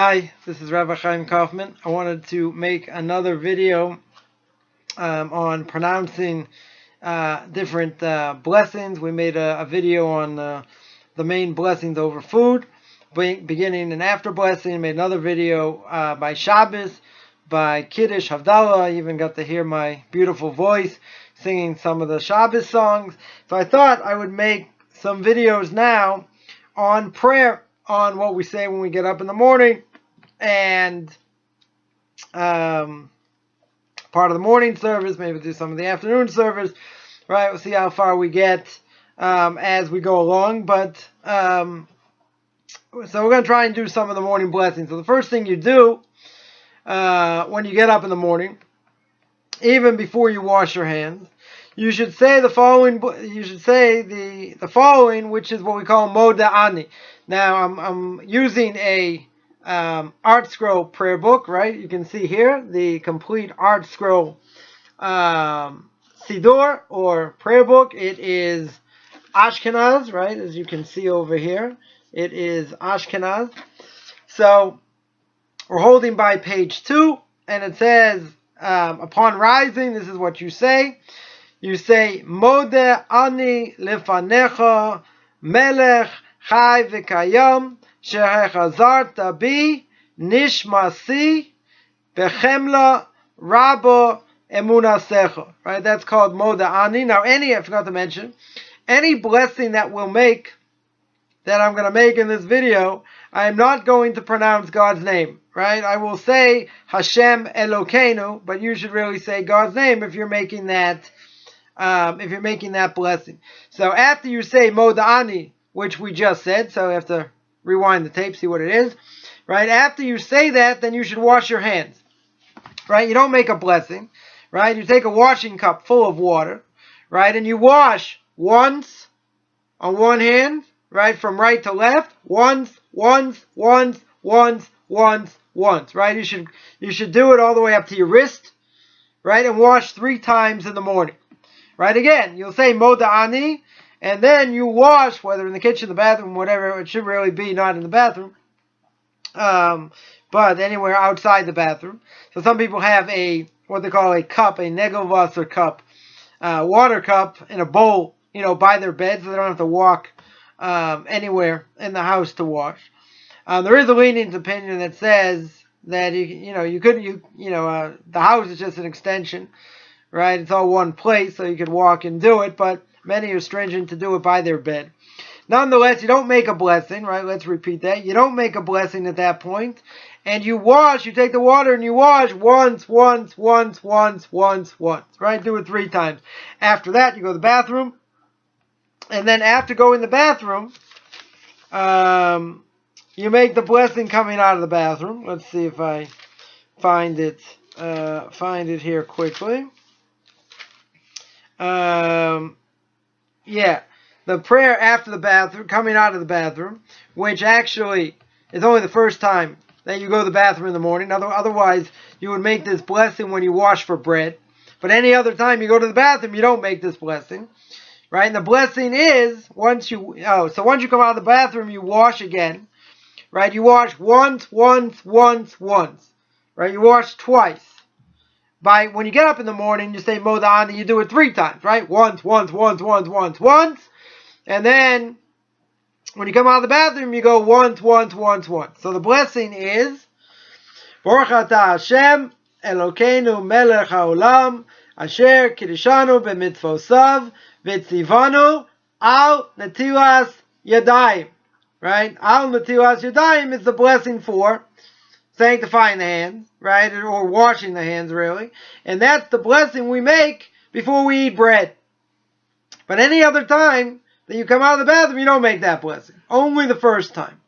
Hi, this is Rabbi Chaim Coffman. I wanted to make another video on pronouncing different blessings. We made a video on the main blessings over food, beginning and after blessing. I made another video by Shabbos, by Kiddush, Havdalah. I even got to hear my beautiful voice singing some of the Shabbos songs. So I thought I would make some videos now on prayer, on what we say when we get up in the morning, and part of the morning service, maybe do some of the afternoon service, right? We'll see how far we get as we go along, but so we're going to try and do some of the morning blessings. So the first thing you do when you get up in the morning, even before you wash your hands, you should say the following. You should say the following, which is what we call Moda Ani. Now I'm using a Art Scroll prayer book, right? You can see here the complete Art Scroll Siddur or prayer book. It is Ashkenaz, right? As you can see over here, it is Ashkenaz. So we're holding by page 2, and it says, upon rising, this is what you say. You say, Modeh ani lefanecha melech chai v'kayam shehechazarta bi nishmasi bechemla rabo emunasecha. Right, that's called Modeh ani. Now, I forgot to mention, any blessing that we'll make, that I'm going to make in this video, I am not going to pronounce God's name, right? I will say Hashem Elokeinu, but you should really say God's name if you're making that blessing. So after you say Modeh ani, which we just said, so you have to rewind the tape, see what it is, right? After you say that, then you should wash your hands, right? You don't make a blessing, right? You take a washing cup full of water, right? And you wash once on one hand, right, from right to left, once, right? You should do it all the way up to your wrist, right? And wash 3 times in the morning, right? Again, you'll say Modeh ani, and then you wash, whether in the kitchen, the bathroom, whatever. It should really be not in the bathroom, but anywhere outside the bathroom. So some people have what they call a cup, a Negelwasser cup, water cup in a bowl, by their bed, so they don't have to walk anywhere in the house to wash. There is a lenient opinion that says that the house is just an extension, right? It's all one place, so you could walk and do it, but many are stringent to do it by their bed. Nonetheless, you don't make a blessing, right? Let's repeat that. You don't make a blessing at that point, and you take the water and you wash once, right? Do it 3 times. After that, you go to the bathroom, and then after going to the bathroom, you make the blessing coming out of the bathroom. Let's see if I find it here quickly. The prayer after the bathroom, coming out of the bathroom, which actually is only the first time that you go to the bathroom in the morning. Otherwise, you would make this blessing when you wash for bread. But any other time you go to the bathroom, you don't make this blessing. Right, and the blessing is once you come out of the bathroom, you wash again, right? You wash once, right? You wash twice. When you get up in the morning, you say Modeh ani, you do it 3 times, right? Once, and then when you come out of the bathroom, you go once. So the blessing is Baruch atah Hashem Elokeinu melech haolam asher kiddushanu b'mitzvosav v'tzivanu al netilas yadayim, right? Al netilas yadayim is the blessing for sanctifying the hands, right? Or washing the hands, really. And that's the blessing we make before we eat bread. But any other time that you come out of the bathroom, you don't make that blessing. Only the first time.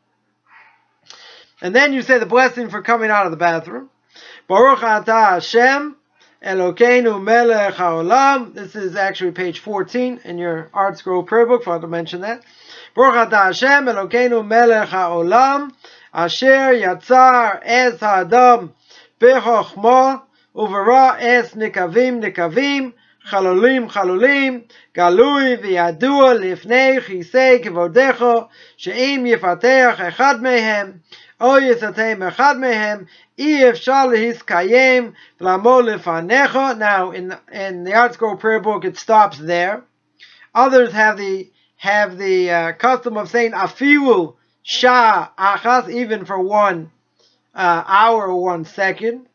And then you say the blessing for coming out of the bathroom. Baruch atah Hashem Elokeinu melech haolam. This is actually page 14 in your Art Scroll prayer book. Forgot to mention that. Baruch atah Hashem Elokeinu melech haolam asher yatzar es ha'adam b'chokhmah uvara es nikavim חלולים, גלוי וידוע לפני כיסא כבודך, שאם יפתח אחד מהם, או יסתם אחד מהם, אי אפשר להסקיים ולעמוד לפניך. Now, in the Art Scroll prayer book, it stops there. Others have the custom of saying afilu sha achas, even for 1 hour or 1 second.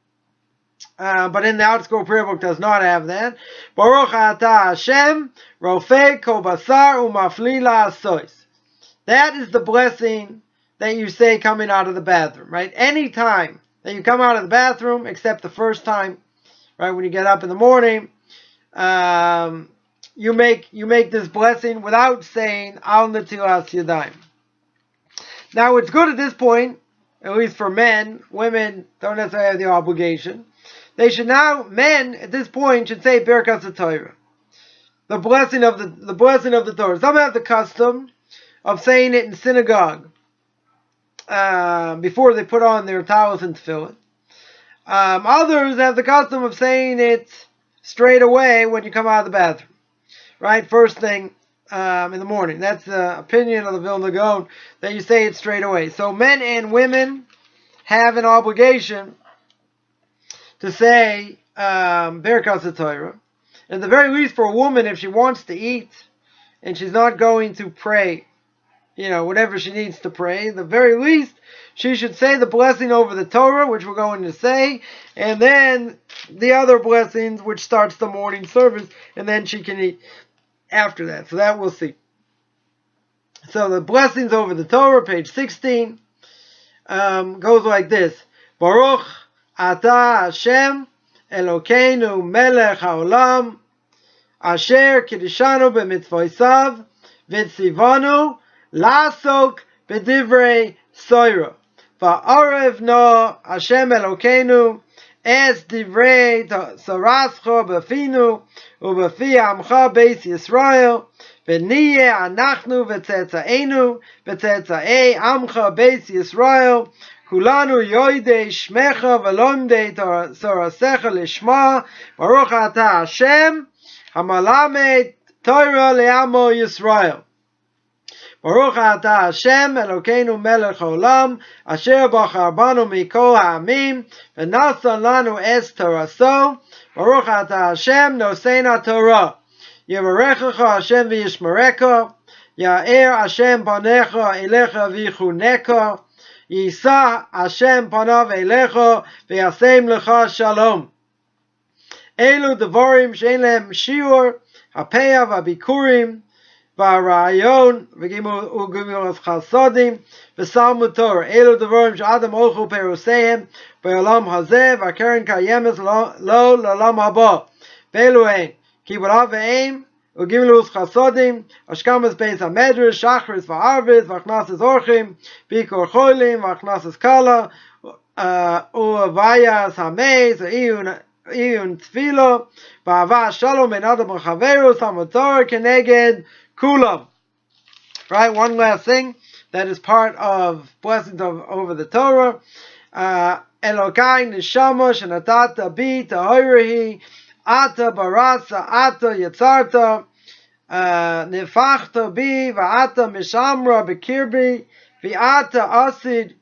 But in the Art Scroll prayer book does not have that. Baruch atah Hashem, rofei kol basar umafli la'asos. That is the blessing that you say coming out of the bathroom, right? Any time that you come out of the bathroom, except the first time, right, when you get up in the morning, you make this blessing without saying al netilas yadayim. Now, it's good at this point, at least for men. Women don't necessarily have the obligation. They should now, men at this point should say Birkot HaShachar, the blessing of the Torah. Some have the custom of saying it in synagogue before they put on their towels and tefillin. Others have the custom of saying it straight away when you come out of the bathroom, right? First thing in the morning. That's the opinion of the Vilna Gaon, that you say it straight away. So men and women have an obligation to say Birkot HaShachar. At the very least, for a woman, if she wants to eat and she's not going to pray, whatever she needs to pray, the very least, she should say the blessing over the Torah, which we're going to say, and then the other blessings, which starts the morning service, and then she can eat after that. So that we'll see. So the blessings over the Torah, page 16, goes like this. Baruch atah Hashem Elokeinu melech haolam asher kiddushanu b'mitzvosav v'tzivanu la'asok b'divrei Torah. Va'arev no Hashem Elokeinu es divrei sorascho b'finu u'b'fi amcha beis Yisrael v'niyeh anachnu v'tzetzaenu v'tzetza'ei amcha beis Yisrael kulanu yoidei shmecha v'lomdei sorasecha lishma baruch atah Hashem hamalamed Torah le'amo Yisrael. Baruch atah Hashem Elokeinu melech haolam asher bachar banu mikol ha'amim v'nasan lanu es toraso. Baruch atah Hashem nosein Torah. Yevarechecha Hashem v'yishmerecha. Ya'er Hashem panecha elecha v'yichuneka. Yisa Hashem panav elecha v'yasem lecha shalom. Elu devarim she'en lehem shiur hapeah v'abikurim v'arayon v'gimilas chasodim v'salmud Torah. Elu devarim she'adam olchu perusehem v'olam hazeh v'akeren kayemes lo l'olam haba. V'elu ein kibulav v'eim v'gimilas chasodim ashkamas beis hamedrash shachris v'arvis v'achnasas orchim bikor cholim v'achnasas kala u'avayas hameis v'iyun tefilo v'avah shalom ben adam v'chaveru salmud Torah keneged kulam. Right, one last thing that is part of blessings over the Torah. Elokai neshama shenatata bi tahirahi ata barasa ata yatzarta nefachta bi va'ata mishamra bekirbi v'ata asid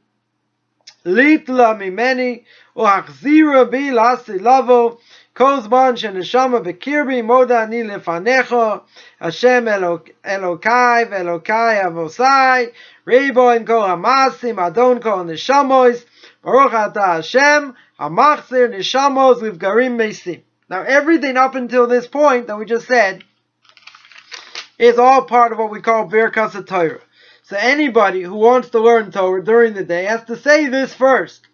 litla mimeni u'achzira bi lasi lavo kozman sheneshama bekirbi moda ani lefanecha Hashem Elokai ve'Elokai avosai Rebo in kol hamasim adon kol neshamois Baruch atah Hashem hamachzir neshamos livgarim mesim. Now everything up until this point that we just said is all part of what we call Birkot HaShachar. So anybody who wants to learn Torah during the day has to say this first,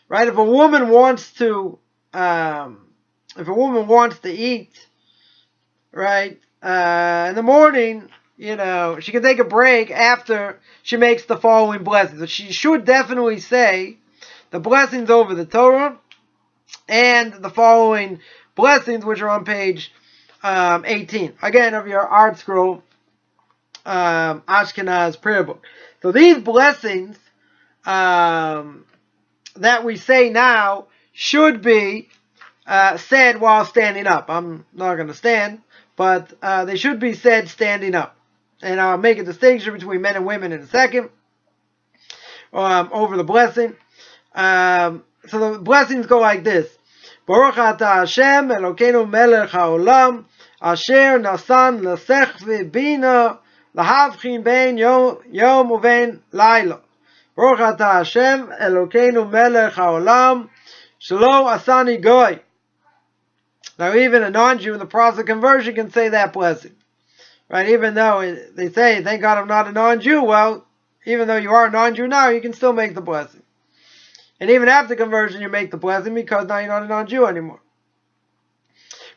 right? If a woman wants to eat, right, in the morning, she can take a break after she makes the following blessings. But she should definitely say the blessings over the Torah and the following blessings, which are on page 18, again, of your Art Scroll Ashkenaz prayer book. So these blessings that we say now should be said while standing up. I'm not going to stand, but they should be said standing up. And I'll make a distinction between men and women in a second. over the blessing. So the blessings go like this. Baruch atah Hashem Elokeinu melech haolam asher nasan l'sech bina lahavchin bein yom uvein laila. Baruch atah Hashem Elokeinu melech haolam shelo asani goy. Now even a non-Jew in the process of conversion can say that blessing. Right? Even though they say, thank God I'm not a non-Jew, well, even though you are a non-Jew now, you can still make the blessing. And even after conversion, you make the blessing because now you're not a non-Jew anymore.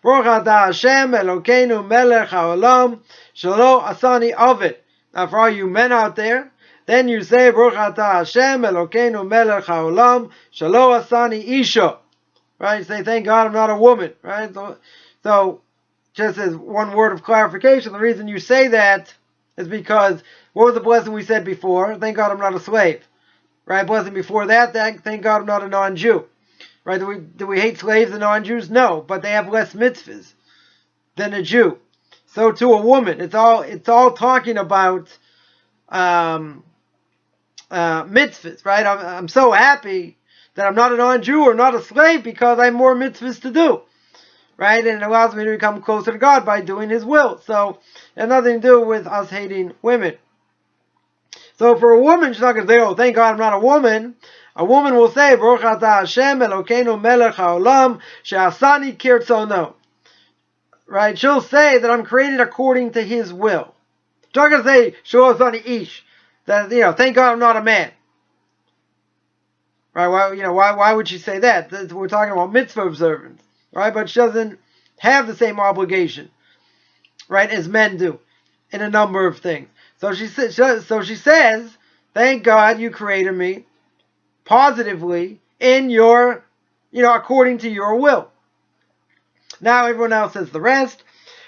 Baruch atah Hashem Elokeinu melech haolam shelo asani ovid. Now for all you men out there, then you say, Baruch atah Hashem Elokeinu melech haolam shelo asani isha. Right? You say, thank God I'm not a woman. Right? So just as one word of clarification, the reason you say that is because, what was the blessing we said before? Thank God I'm not a slave. Right? Blessing before that, thank God I'm not a non-Jew. Right? Do we hate slaves and non-Jews? No, but they have less mitzvahs than a Jew. So to a woman, it's all talking about mitzvahs, right? I'm so happy that I'm not a non-Jew or not a slave because I have more mitzvahs to do. Right? And it allows me to become closer to God by doing His will. So it has nothing to do with us hating women. So for a woman, she's not going to say, oh, thank God I'm not a woman. A woman will say, Baruch atah Hashem Elokeinu melech haolam she'asani kirtzono. Right? She'll say that I'm created according to His will. She's not going to say, Shelo asani ish. That, thank God I'm not a man. Right? Why would she say that? We're talking about mitzvah observance. Right? But she doesn't have the same obligation, right, as men do in a number of things. So she says, thank God you created me positively in your, according to your will. Now everyone else says the rest.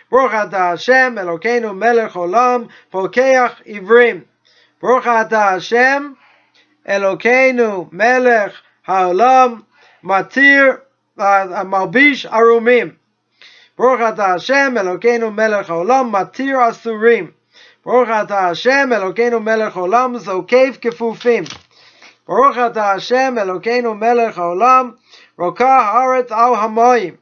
Baruch atah Hashem Elokeinu melech olam pokeach ivrim. Baruch atah Hashem Elokeinu melech haolam matir malbish arumim. Baruch atah Hashem Elokeinu melech haolam matir asurim. Baruch atah Hashem Elokeinu melech haolam zokev kefufim. Baruch atah Hashem Elokeinu melech haolam rokah haaretz al hamoyim.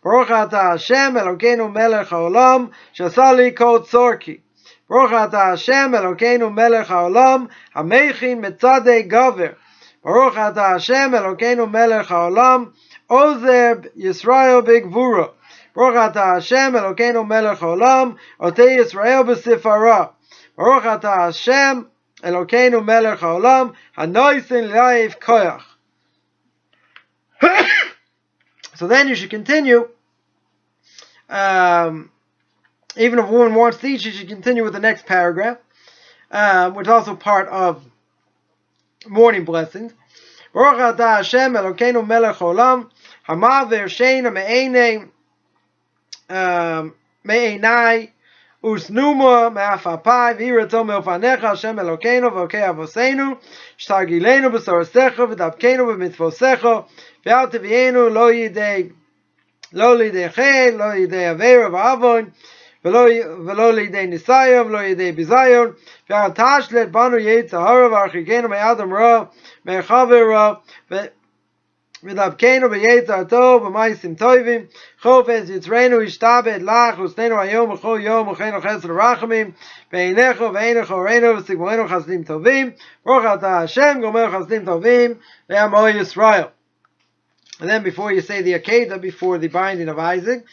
Baruch atah Hashem Elokeinu melech haolam shasali kol tzorki. Baruch atah Hashem Elokeinu melech haolam hamechin mitzadei gaver. Baruch atah Hashem Elokeinu melech haolam ozer Yisrael b'gvura. Baruch atah Hashem Elokeinu melech haolam otei Yisrael b'sifara. Baruch atah Hashem Elokeinu melech haolam hanoisin la'if koyach. So then you should continue. Even if a woman wants to eat, she should continue with the next paragraph, which is also part of morning blessings. Baruch atah Hashem Elokeinu melech haolam hamaver sheina me'einai usnuma me'afapai v'irato me'ofanecha Hashem Elokeinu v'okei avoseinu shtargilenu b'sorasecha v'dabkeinu b'mitzvosecha v'al tevienu lo yidei chel lo yidei avera v'avon v'lo lidei nisayim, v'lo lidei bizayon, v'al tashlet banu yetzahara v'archikenu me'adam ra, me'chaver ra, v'dabkenu b'yetzah tov, v'maisim tovim, chofez yitzreinu ishtabed lach, ustenu hayom v'chol yom, v'chenu chesed rachamim, v'einecho v'einecho reinu, v'sigmolenu chasdim tovim, Baruch atah Hashem, gomer chasdim tovim, v'amo Yisrael. And then before you say the Akedah, before the binding of Isaac,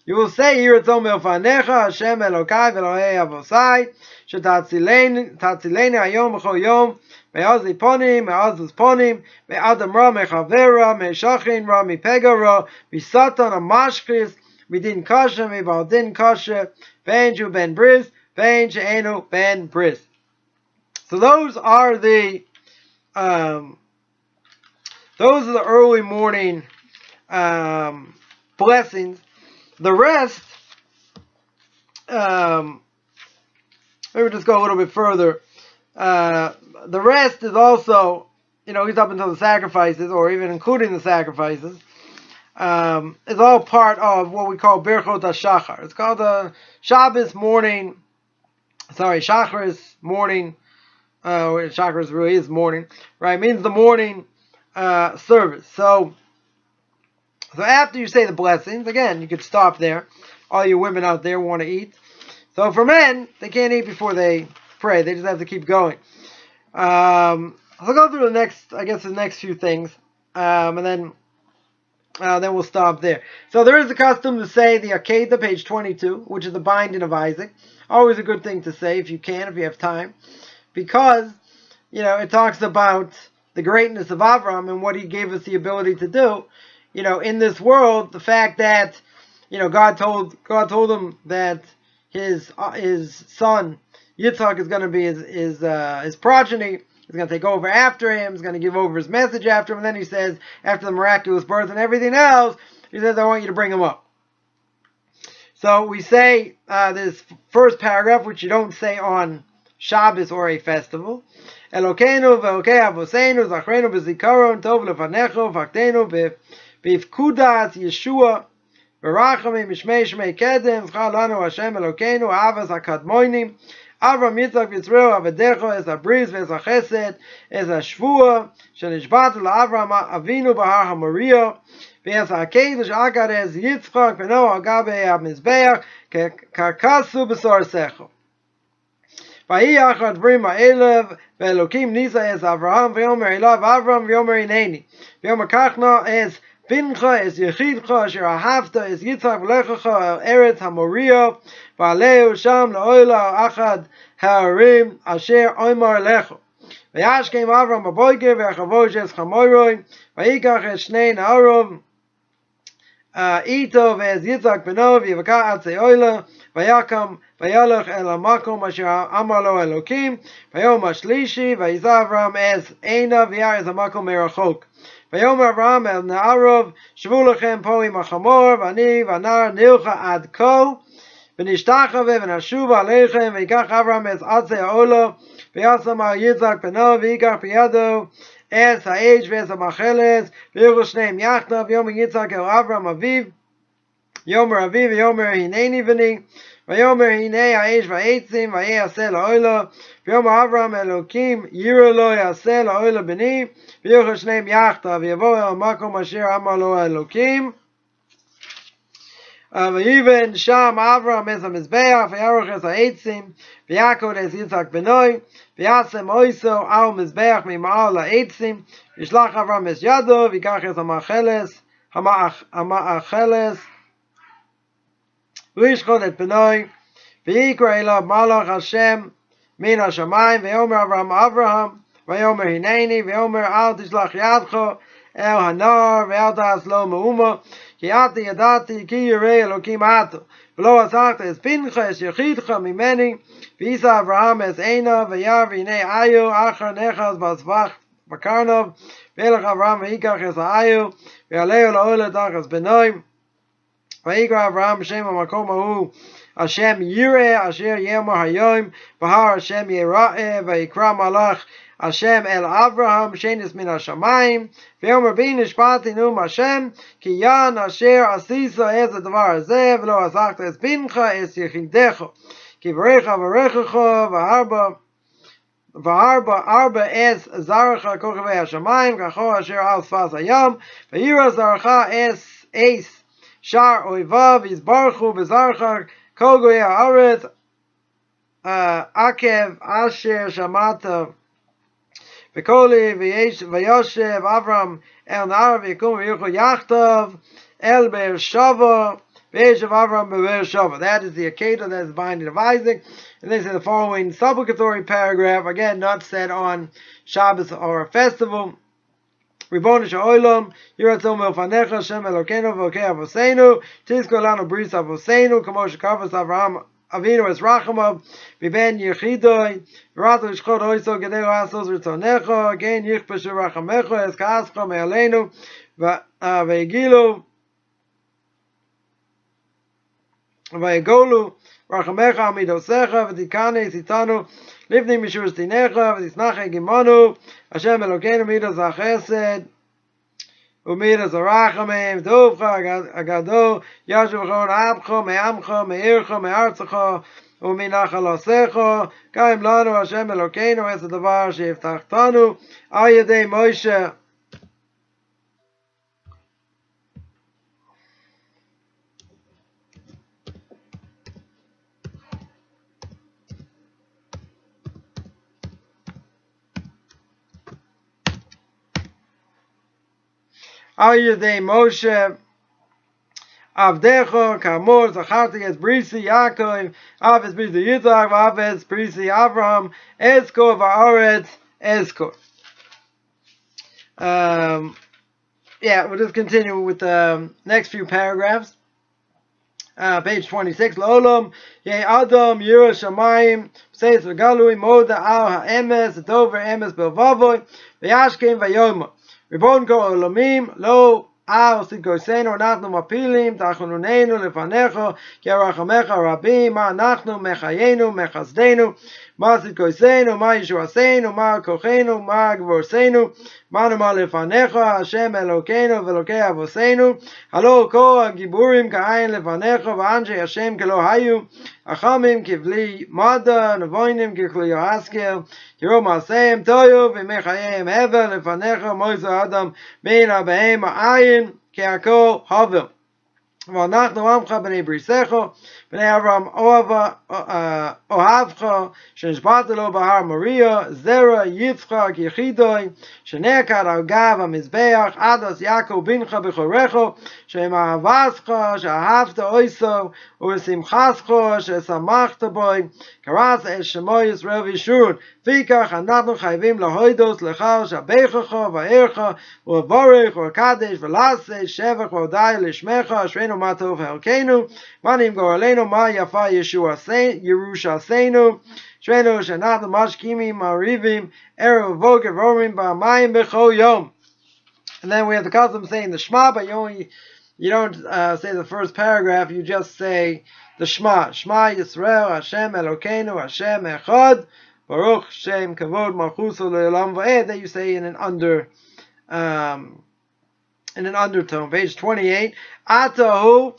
you will say, Yiratzon me'ofanecha, Hashem Elokai v'Elohei avosai, shetatzileni hayom v'chol yom, me'az liponim, me'az ponim, me'adam ra, me'chaver ra, me'shachin ra, me'pega ra, me'satan amashchis, me'din kasha, me'bal din kasha, ve'en ju ben bris, ve'en she'enu ben bris. So those are the early morning blessings. The rest, maybe just go a little bit further. The rest is also, he's up until the sacrifices, or even including the sacrifices, is all part of what we call Birkot HaShachar. It's called the Shacharis morning chakras really is morning, right? It means the morning service. So after you say the blessings, again, you could stop there. All you women out there want to eat. So for men, they can't eat before they pray. They just have to keep going. I'll go through the next few things, and then we'll stop there. So there is a custom to say the Akedah, page 22, which is the binding of Isaac. Always a good thing to say if you have time, because it talks about the greatness of Avram and what he gave us the ability to do. In this world, the fact that God told him that his son Yitzhak is going to be his progeny. He's going to take over after him. He's going to give over his message after him. And then he says, after the miraculous birth and everything else, he says, I want you to bring him up. So we say this first paragraph, which you don't say on Shabbos or a festival. Elokeinu ve'elokei avoseinu zachrenu b'zikaron tov lefanecho v'aktenu b'ifkudas Yeshua v'rachamim mishmei shmei kedem zchar lanu Hashem Elokeinu avas hakadmoinim Avram Yitzchak Yisrael Avadecho es Abriz ves Achesed es Ashvua Shenishbatu LaAvram Avinu Bahar HaMoriah ves HaKedesh Agad es Yitzchak V'no Agabe HaMizbeach Karkasu B'Sor Secho Vayi Achad Brim HaElev Ve'Elokim Nisa es Avraham V'yomer Elav Avram V'yomer Hineni V'yomer Kachna es Pincha es Yechidcha Asher Ahavta es Yitzchak V'lechacha El Eretz HaMoriah baalei sham la'oila achad ha'arim asher oymar lecho. V'yashkem Avram b'boiker v'yachavosh es chamoiroi v'yikach es shnei na'orov ito v'ez Yitzhak b'no v'yivaka atzei oila v'yakam v'yalach el ha'makom asher amar lo Elokim v'yom ha'shlishi v'yiza Avram es eina v'yar es ha'makom merachok. V'yom Avram el na'arov shvu lechem po im ha'chamor v'ani v'anar nilcha ad ko V'nishtachave v'nashuva aleichem v'yikach Avram es atzei ha'ola v'yasam Yitzhak b'no v'yikach b'yado es ha'ej v'es ha'macheles v'yuchu shneim yachna v'yomer Yitzhak el Avram aviv yomer aviv v'yomer hineni v'ni v'yomer hinei ha'ej v'etzim v'yeh yaseh la'ola v'yomer Avram Elokim yiro lo yaseh la'ola b'ni v'yuchu shneim yachna v'yavo el makom asher amar lo Elokim V'yiven sham Avram es ha'mizbeach v'yaruch es ha'etzim v'yakod es Yitzhak benoi v'yasem oiso al mizbeach mima'al ha'etzim v'yishlach Avram es yado v'yikach es ha'ma'acheles v'yishchod et benoi v'yikra elav malach Hashem min ha'shamayim v'yomer Avraham v'yomer hineni v'yomer al tishlach yadcho el hanar ve'al ta'as lo me'uma Ki ati yadati ki yirei Elokim ato v'lo asachta es pincha es yechidcha mimeni v'isa Avraham es eina v'yar v'hinei ayu achar nechaz b'asvach v'karnov v'elach Avraham v'yikach es ha'ayu v'yaleu la'ola tachas benoi v'yikra Avraham b'shem ha'makom ha'u Hashem yireh asher yemar hayoim v'har Hashem yera'eh v'yikra malach Hashem el Avraham shenis min hashamayim v'yomer bi nishpati num Hashem ki yan asher asisa ez hadavar hazeh v'lo asachta es pincha es yechidecho ki v'recha v'rechecho v'harba arba es zaracha kochavei hashamayim kacho asher al sfas hayam v'yira zaracha es eis shar oivav yizbarchu v'zaracha kol goyei haaretz akev asher shamata V'koli v'yoshev Avram el na'ar v'yikum v'yuchu yachtav el Be'er Shava v'yeshev Avram Be'er Shava. That is the Akedah, that is the binding of Isaac. And this is the following supplicatory paragraph, again not said on Shabbos or a festival. Ribbono shel olam, yiratzon milfanecha Hashem Elokeinu v'elokei avoseinu, tizkor lanu bris avoseinu, kamo shekavos Avraham Avinu es rachamav v'ben yechidoi v'rato yishchod oiso gedei asos ritzonecho again yichpeshu rachamecho es ka'ascha me'aleinu v'egilu v'egolu rachamecha amidosecha v'tikane sitanu livni mishur stinecha v'tisnache gimonu Hashem Elokeinu midas ha'chesed Umidas arachamim tovcha agado yashu v'chon abcha me'amcha me'ircha me'artzacha ומנחלתך, קיים לנו השם אלוקינו את הדבר שהבטחתנו על ידי משה. על ידי משה עבדך, כאמור זכרתי את בריתי יעקב, אף את בריתי יצחק, ואף את בריתי אברהם, אזכור בארץ אזכור. Yeah, we'll just continue with the next few paragraphs. Page 26. L'olam ye Adam yira shamayim seis v'galui moda al ha'emes dover emes belvavoy v'yashkem v'yoma ribon ko olamim lo al sidgoseinu anachnu mapilim tachonunenu lefanecho ki arachamecha rabim ma anachnu mechayenu mechasdenu ma sidgoseinu ma yeshuaseinu ma kochenu ma gvorseinu ma nama lefanecha Hashem Elokeinu v'Elokei Avoseinu halo ko hagiburim ka'ayin lefanecha v'anjei Hashem kelo hayu achamim kivli mada nevoinim kikli yohaskel kiro maseim toyu v'mechayim hevel lefanecha moizu adam ben abehem ha'ayin ke'ako havel ואנחנו עמך בני בריסך בני אברהם אוהבך שנשבעת לו בהר מוריה זרע יצחק יחידוי שנעקד על גב המזבח עד אז יעקב בנך בכורך שהם אהבתך שאהבת אויסו ושמחתך ששמחת בו קראת את שמו ישראל וישורון וכך אנחנו חייבים להודות לך ולשבחך וערך ולברך ולקדש ולעשות שבח והודיה לשמך אשרינו מה טוב חלקנו ואם גורלנו מה יפה ירושתנו אשרינו שאנחנו משכימים מעריבים ערב ובוקר ואומרים פעמיים בכל יום. And then we have the custom saying the Shema, but you don't say the first paragraph, you just say the Shema. Shema Yisrael, Hashem Elokeinu, Hashem Echad, Baruch Shem Kavod Malchuso Le'olam Va'ed, that you say in an undertone. Page 28. Atahu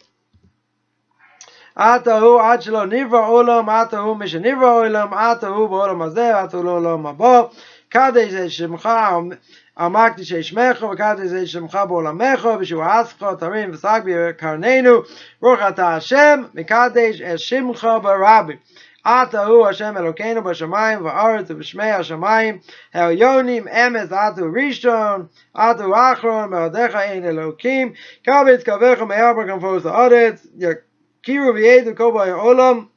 ad shelo nivra olam, atahu mishenivra olam, atahu ba'olam hazeh, atahu l'olam haba, kadesh et shemcha Amakti sheishmecha v'kadesh et shemcha b'olamecha v'shuascha tarim v'sag b'karnenu Baruch atah Hashem v'kadesh et shemcha b'rabim Atahu Hashem Elokeinu b'shamayim v'aretz v'shmei hashamayim Elyonim emes atu rishon atu achron me'odecha ein Elokim kabetz kavecha me'arba kanfos ha'aretz yakiru v'yedu kol ba'olam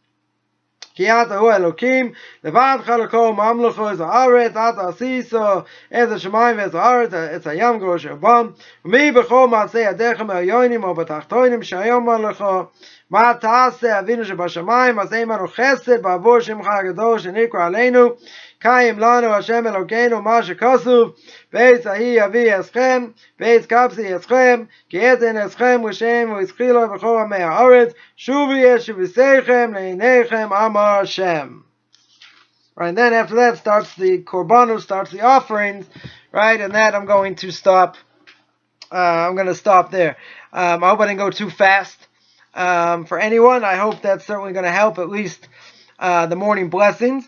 כי אתה הוא אלוקים, לבדך לכל ממלכו את הארץ, אתה עשיסו את השמיים ואת הארץ, את הים גרוש רבם, ומי בכל מעשה ידיך מהעליונים או בתחתונים שהיום לך, מה תעשה אבינו שבשמיים, עשה עמנו חסד בעבור שמך הגדול שנקרא עלינו, קיים לנו השם אלוקינו מה שכתוב, בעץ ההיא יביא אסכם, בעץ קפסי אסכם, כי אתן אסכם ושם והזכילו בכל עמי הארץ, שובו ישובסכם לעיניכם אמר השם. Right, and then after that starts the korbanos, starts the offerings, right, and that I'm going to stop there. I hope I didn't go too fast for anyone. I hope that's certainly going to help at least the morning blessings.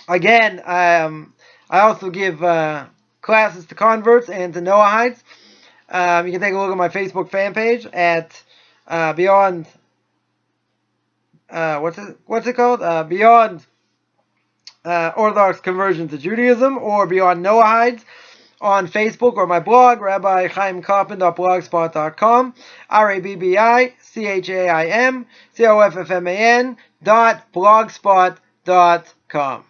Again, I also give classes to converts and to Noahides. You can take a look at my Facebook fan page at Beyond. What's it called? Beyond Orthodox Conversion to Judaism, or Beyond Noahides on Facebook, or my blog, Rabbi Chaim Coffman.blogspot.com, RABBICHAIM COFFMAN.blogspot.com.